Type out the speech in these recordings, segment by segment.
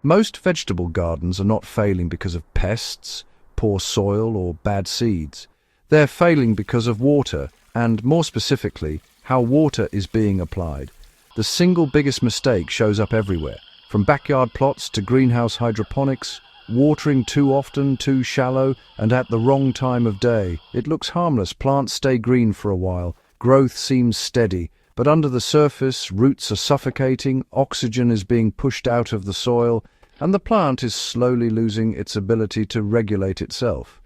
Most vegetable gardens are not failing because of pests, poor soil, or bad seeds. They're failing because of water, and more specifically, how water is being applied. The single biggest mistake shows up everywhere, from backyard plots to greenhouse hydroponics. Watering too often, too shallow, and at the wrong time of day. It looks harmless, plants stay green for a while, growth seems steady, but under the surface, roots are suffocating, oxygen is being pushed out of the soil, and the plant is slowly losing its ability to regulate itself.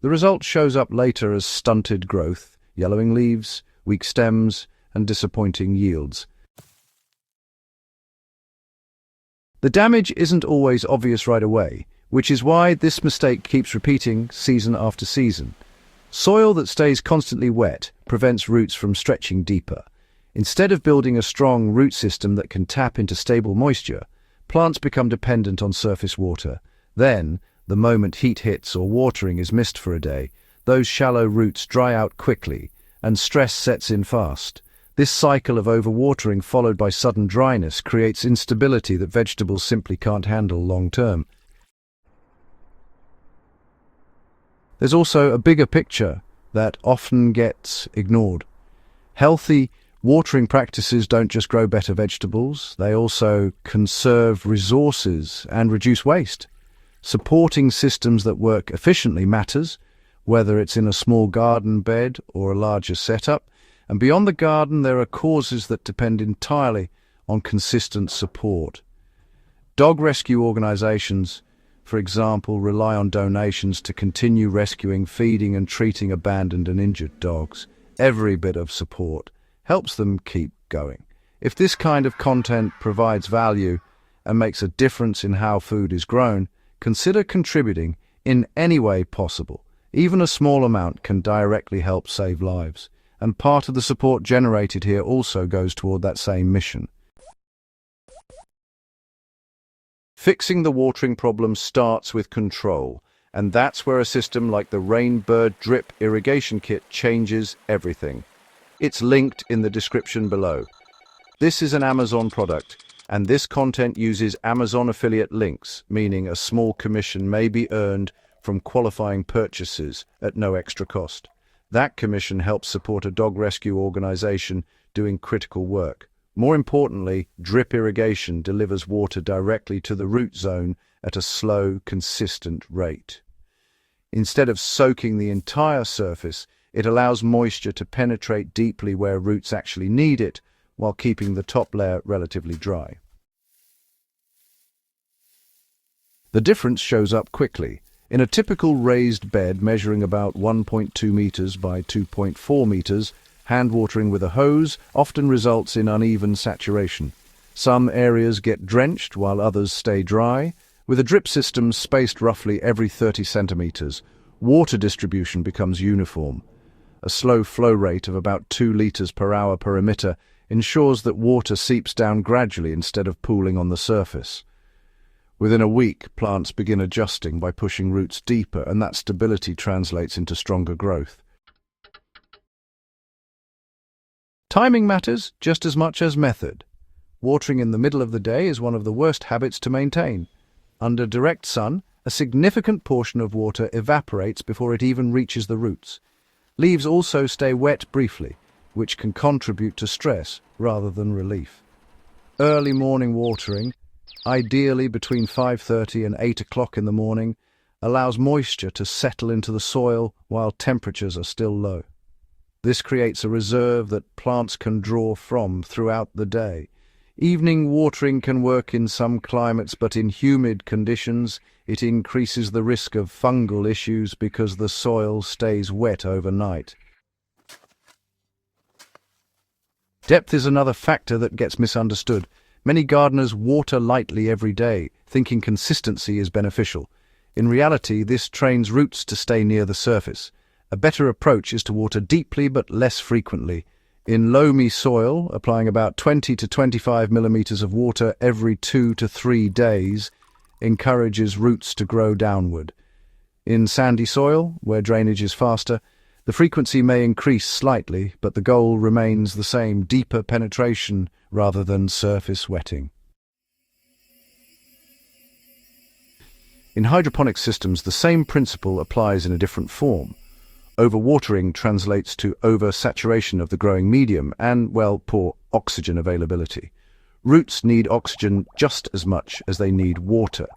The result shows up later as stunted growth, yellowing leaves, weak stems, and disappointing yields. The damage isn't always obvious right away, which is why this mistake keeps repeating season after season. Soil that stays constantly wet prevents roots from stretching deeper. Instead of building a strong root system that can tap into stable moisture, plants become dependent on surface water. Then, the moment heat hits or watering is missed for a day, those shallow roots dry out quickly, and stress sets in fast. This cycle of overwatering followed by sudden dryness creates instability that vegetables simply can't handle long term. There's also a bigger picture that often gets ignored. Healthy watering practices don't just grow better vegetables, they also conserve resources and reduce waste. Supporting systems that work efficiently matters, whether it's in a small garden bed or a larger setup. And beyond the garden, there are causes that depend entirely on consistent support. Dog rescue organizations, for example, rely on donations to continue rescuing, feeding, and treating abandoned and injured dogs. Every bit of support helps them keep going. If this kind of content provides value and makes a difference in how food is grown, consider contributing in any way possible. Even a small amount can directly help save lives. And part of the support generated here also goes toward that same mission. Fixing the watering problem starts with control, and that's where a system like the Rainbird Drip Irrigation Kit changes everything. It's linked in the description below. This is an Amazon product, and this content uses Amazon affiliate links, meaning a small commission may be earned from qualifying purchases at no extra cost. That commission helps support a dog rescue organization doing critical work. More importantly, drip irrigation delivers water directly to the root zone at a slow, consistent rate. Instead of soaking the entire surface, it allows moisture to penetrate deeply where roots actually need it, while keeping the top layer relatively dry. The difference shows up quickly. In a typical raised bed measuring about 1.2 meters by 2.4 meters, hand watering with a hose often results in uneven saturation. Some areas get drenched while others stay dry. With a drip system spaced roughly every 30 centimeters, water distribution becomes uniform. A slow flow rate of about 2 liters per hour per emitter ensures that water seeps down gradually instead of pooling on the surface. Within a week, plants begin adjusting by pushing roots deeper, and that stability translates into stronger growth. Timing matters just as much as method. Watering in the middle of the day is one of the worst habits to maintain. Under direct sun, a significant portion of water evaporates before it even reaches the roots. Leaves also stay wet briefly, which can contribute to stress rather than relief. Early morning watering, ideally between 5:30 and 8 o'clock in the morning, allows moisture to settle into the soil while temperatures are still low. This creates a reserve that plants can draw from throughout the day. Evening watering can work in some climates, but in humid conditions, it increases the risk of fungal issues because the soil stays wet overnight. Depth is another factor that gets misunderstood. Many gardeners water lightly every day, thinking consistency is beneficial. In reality, this trains roots to stay near the surface. A better approach is to water deeply but less frequently. In loamy soil, applying about 20 to 25 millimeters of water every 2 to 3 days encourages roots to grow downward. In sandy soil, where drainage is faster, the frequency may increase slightly, but the goal remains the same: deeper penetration rather than surface wetting. In hydroponic systems, the same principle applies in a different form. Overwatering translates to oversaturation of the growing medium and, well, poor oxygen availability. Roots need oxygen just as much as they need water.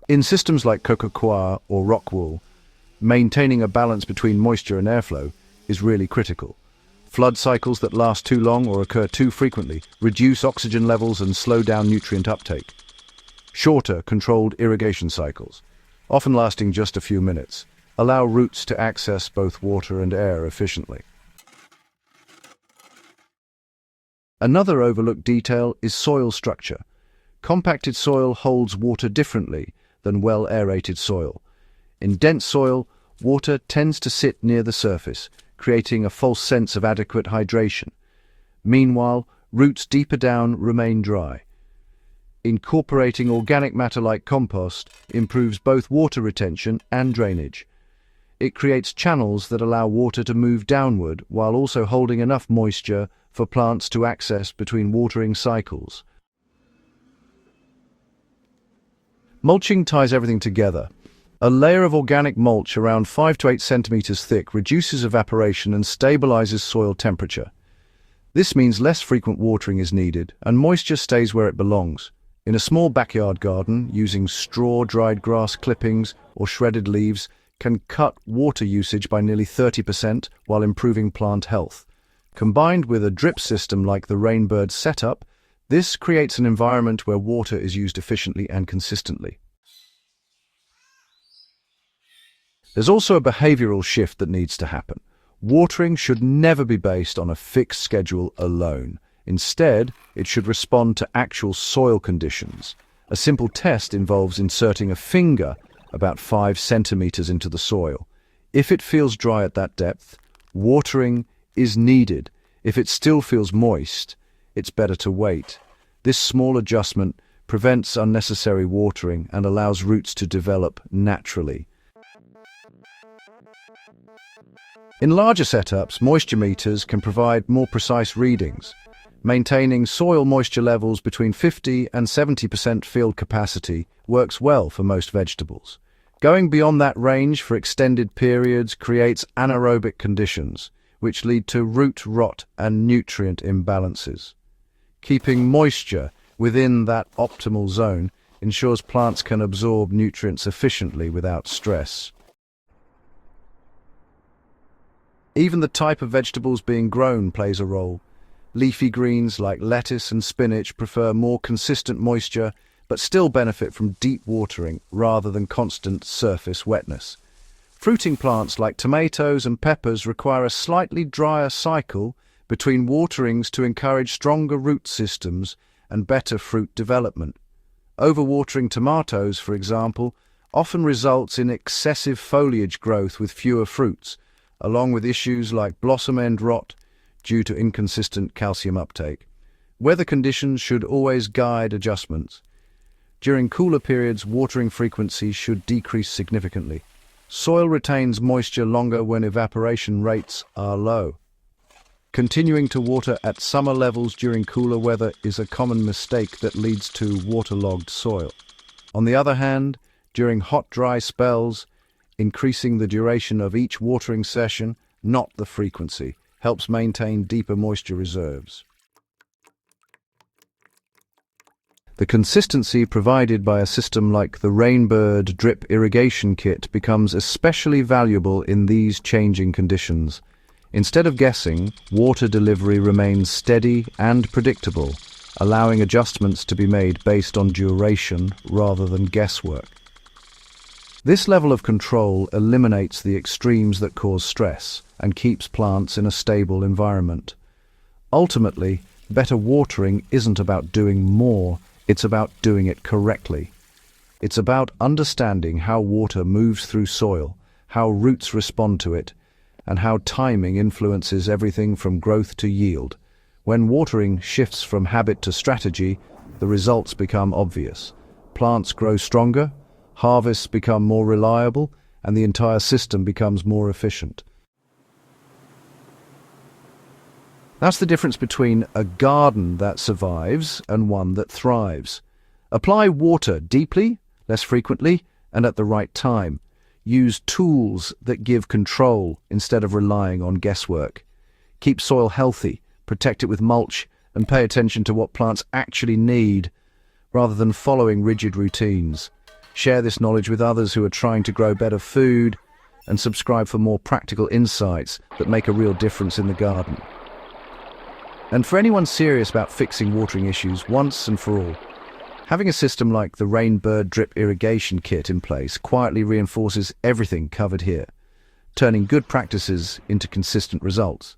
In systems like cocoa or rock wool, maintaining a balance between moisture and airflow is really critical. Flood cycles that last too long or occur too frequently reduce oxygen levels and slow down nutrient uptake. Shorter, controlled irrigation cycles, often lasting just a few minutes, allow roots to access both water and air efficiently. Another overlooked detail is soil structure. Compacted soil holds water differently than well-aerated soil. In dense soil, water tends to sit near the surface, creating a false sense of adequate hydration. Meanwhile, roots deeper down remain dry. Incorporating organic matter like compost improves both water retention and drainage. It creates channels that allow water to move downward while also holding enough moisture for plants to access between watering cycles. Mulching ties everything together. A layer of organic mulch around 5 to 8 centimeters thick reduces evaporation and stabilizes soil temperature. This means less frequent watering is needed and moisture stays where it belongs. In a small backyard garden, using straw, dried grass clippings, or shredded leaves can cut water usage by nearly 30% while improving plant health. Combined with a drip system like the Rainbird setup, this creates an environment where water is used efficiently and consistently. There's also a behavioral shift that needs to happen. Watering should never be based on a fixed schedule alone. Instead, it should respond to actual soil conditions. A simple test involves inserting a finger about 5 centimeters into the soil. If it feels dry at that depth, watering is needed. If it still feels moist, it's better to wait. This small adjustment prevents unnecessary watering and allows roots to develop naturally. In larger setups, moisture meters can provide more precise readings. Maintaining soil moisture levels between 50 and 70% field capacity works well for most vegetables. Going beyond that range for extended periods creates anaerobic conditions, which lead to root rot and nutrient imbalances. Keeping moisture within that optimal zone ensures plants can absorb nutrients efficiently without stress. Even the type of vegetables being grown plays a role. Leafy greens like lettuce and spinach prefer more consistent moisture but still benefit from deep watering rather than constant surface wetness. Fruiting plants like tomatoes and peppers require a slightly drier cycle between waterings to encourage stronger root systems and better fruit development. Overwatering tomatoes, for example, often results in excessive foliage growth with fewer fruits, along with issues like blossom end rot due to inconsistent calcium uptake. Weather conditions should always guide adjustments. During cooler periods, watering frequency should decrease significantly. Soil retains moisture longer when evaporation rates are low. Continuing to water at summer levels during cooler weather is a common mistake that leads to waterlogged soil. On the other hand, during hot, dry spells, increasing the duration of each watering session, not the frequency, helps maintain deeper moisture reserves. The consistency provided by a system like the Rainbird drip irrigation kit becomes especially valuable in these changing conditions. Instead of guessing, water delivery remains steady and predictable, allowing adjustments to be made based on duration rather than guesswork. This level of control eliminates the extremes that cause stress and keeps plants in a stable environment. Ultimately, better watering isn't about doing more, it's about doing it correctly. It's about understanding how water moves through soil, how roots respond to it, and how timing influences everything from growth to yield. When watering shifts from habit to strategy, the results become obvious. Plants grow stronger, harvests become more reliable, and the entire system becomes more efficient. That's the difference between a garden that survives and one that thrives. Apply water deeply, less frequently, and at the right time. Use tools that give control instead of relying on guesswork. Keep soil healthy, protect it with mulch, and pay attention to what plants actually need rather than following rigid routines. Share this knowledge with others who are trying to grow better food, and subscribe for more practical insights that make a real difference in the garden. And for anyone serious about fixing watering issues once and for all, having a system like the Rainbird drip irrigation kit in place quietly reinforces everything covered here, turning good practices into consistent results.